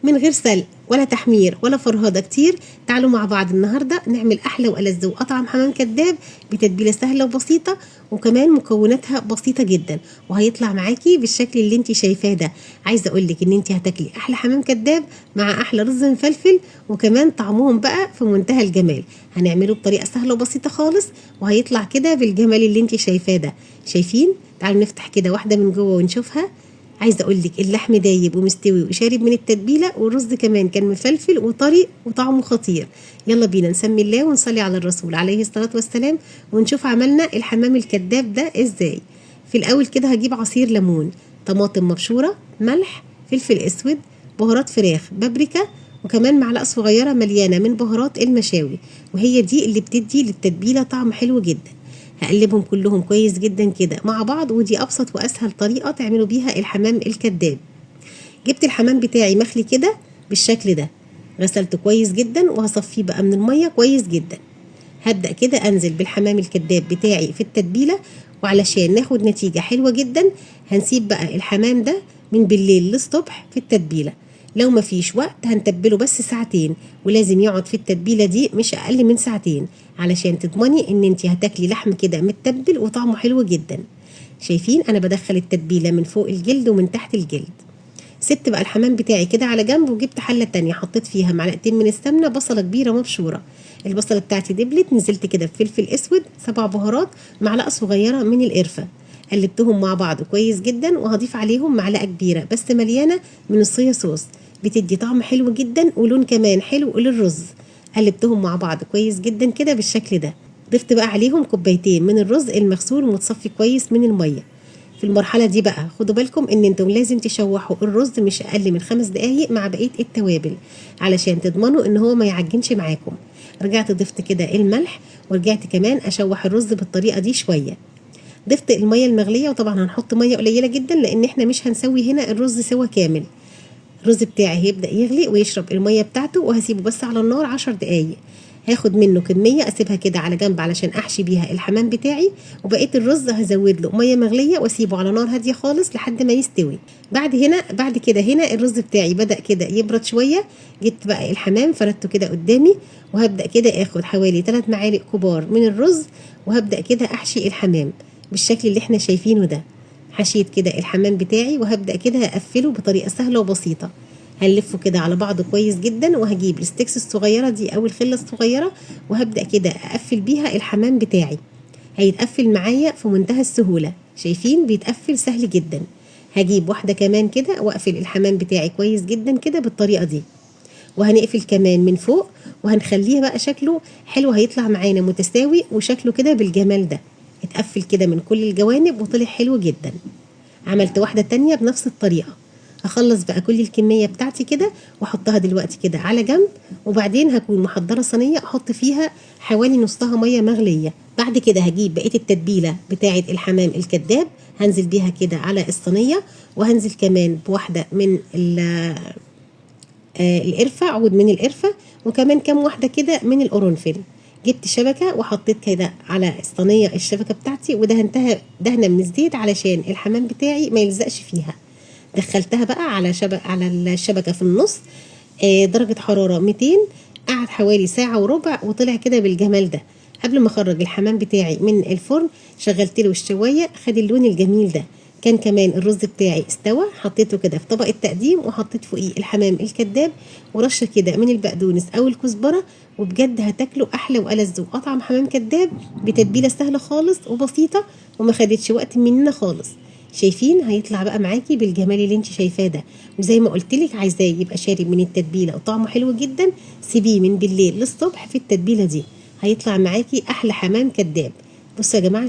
من غير سلق ولا تحمير ولا فرهدة كتير. تعالوا مع بعض النهاردة نعمل أحلى وألذ وأطعم حمام كداب بتتبيلة سهلة وبسيطة، وكمان مكوناتها بسيطة جدا، وهيطلع معاكي بالشكل اللي انت شايفاه ده. عايزة أقولك ان انت هتاكلي أحلى حمام كداب مع أحلى رز مفلفل، وكمان طعمهم بقى في منتهى الجمال. هنعمله بطريقة سهلة وبسيطة خالص، وهيطلع كده بالجمال اللي انت شايفاه ده. شايفين؟ تعالوا نفتح كده واحدة من جوه ونشوفها. عايزه اقول لك اللحم دايب ومستوي وشارب من التتبيله، والرز كمان كان مفلفل وطري وطعمه خطير. يلا بينا نسمي الله ونصلي على الرسول عليه الصلاه والسلام، ونشوف عملنا الحمام الكداب ده ازاي. في الاول كده هجيب عصير ليمون، طماطم مبشوره، ملح، فلفل اسود، بهارات فراخ، بابريكا، وكمان معلقه صغيره مليانه من بهارات المشاوي، وهي دي اللي بتدي للتتبيله طعم حلو جدا. هقلبهم كلهم كويس جدا كده مع بعض، ودي ابسط واسهل طريقه تعملوا بيها الحمام الكداب. جبت الحمام بتاعي مخلي كده بالشكل ده، غسلته كويس جدا وهصفيه بقى من الميه كويس جدا. هبدا كده انزل بالحمام الكداب بتاعي في التتبيله، وعلشان ناخد نتيجه حلوه جدا هنسيب بقى الحمام ده من بالليل للصبح في التتبيله. لو مفيش وقت هنتبله بس ساعتين، ولازم يقعد في التتبيله دي مش اقل من ساعتين، علشان تضمني ان انت هتاكلي لحم كده متبل وطعمه حلو جدا. شايفين انا بدخل التتبيله من فوق الجلد ومن تحت الجلد. سبت بقى الحمام بتاعي كده على جنب، وجبت حله تانية حطيت فيها معلقتين من السمنه، بصله كبيره مبشوره. البصله بتاعتي دبلت، نزلت كده بفلفل اسود، 7 بهارات، معلقه صغيره من القرفه. قلبتهم مع بعض كويس جدا، وهضيف عليهم معلقه كبيره بس مليانه من الصويا صوص، بتدي طعم حلو جدا ولون كمان حلو للرز. قلبتهم مع بعض كويس جدا كده بالشكل ده. ضفت بقى عليهم كوبايتين من الرز المغسول ومتصفي كويس من الميه. في المرحله دي بقى خدوا بالكم ان انتم لازم تشوحوا الرز مش اقل من 5 دقايق مع بقيه التوابل، علشان تضمنوا ان هو ما يعجنش معاكم. رجعت ضفت كده الملح، ورجعت كمان اشوح الرز بالطريقه دي شويه. ضفت الميه المغليه، وطبعا هنحط ميه قليله جدا لان احنا مش هنسوي هنا الرز سوا كامل. الرز بتاعي هيبدا يغلي ويشرب الميه بتاعته، وهسيبه بس على النار 10 دقايق. هاخد منه كميه اسيبها كده على جنب علشان احشي بيها الحمام بتاعي، وبقيه الرز هزود له ميه مغليه واسيبه على نار هاديه خالص لحد ما يستوي. بعد كده هنا الرز بتاعي بدا كده يبرد شويه. جبت بقى الحمام فردته كده قدامي، وهبدا كده اخد حوالي 3 معالق كبار من الرز، وهبدا كده احشي الحمام بالشكل اللي احنا شايفينه ده. حشيت كده الحمام بتاعي، وهبدأ كده هقفله بطريقة سهلة وبسيطة. هنلفه كده على بعضه كويس جدا، وهجيب الستيكس الصغيرة دي أو الخلة الصغيرة، وهبدأ كده أقفل بيها الحمام بتاعي. هيتقفل معايا في منتهى السهولة. شايفين بيتقفل سهل جدا. هجيب واحدة كمان كده وأقفل الحمام بتاعي كويس جدا كده بالطريقة دي، وهنقفل كمان من فوق، وهنخليه بقى شكله حلو، هيطلع معانا متساوي وشكله كده بالجمال ده. اتقفل كده من كل الجوانب وطلع حلو جدا. عملت واحدة تانية بنفس الطريقة. هخلص بقى كل الكمية بتاعتي كده واحطها دلوقتي كده على جنب، وبعدين هكون محضرة صينية احط فيها حوالي نصها مية مغلية. بعد كده هجيب بقية التتبيلة بتاعة الحمام الكداب، هنزل بيها كده على الصينية، وهنزل كمان بواحدة من القرفة، عود من القرفة، وكمان كام واحدة كده من القرنفل. جبت شبكة وحطيت كده على الصينية الشبكة بتاعتي، ودهنتها دهنة من الزيت علشان الحمام بتاعي ما يلزقش فيها. دخلتها بقى على الشبكة في النص، درجة حرارة 200. قعد حوالي ساعة وربع وطلع كده بالجمال ده. قبل ما اخرج الحمام بتاعي من الفرن شغلت له الشواية، خد اللون الجميل ده. كان كمان الرز بتاعي استوى، حطيته كده في طبق التقديم، وحطيت فوقيه الحمام الكداب ورشه كده من البقدونس او الكزبره. وبجد هتاكلوا احلى والذ واطعم حمام كداب بتتبيله سهله خالص وبسيطه، وما خدتش وقت مننا خالص. شايفين هيطلع بقى معاكي بالجمال اللي انت شايفاه ده. وزي ما قلت لك عايزاه يبقى شارب من التتبيله وطعمه حلو جدا، سيبيه من بالليل للصبح في التتبيله دي، هيطلع معاكي احلى حمام كداب. بصوا يا جماعه،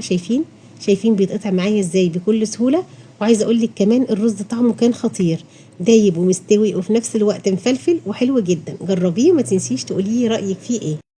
شايفين بيتقطع معايا ازاي بكل سهوله. وعايزه اقول لك كمان الرز طعمه كان خطير، دايب ومستوي وفي نفس الوقت مفلفل وحلو جدا. جربيه وما تنسيش تقولي لي رايك فيه ايه.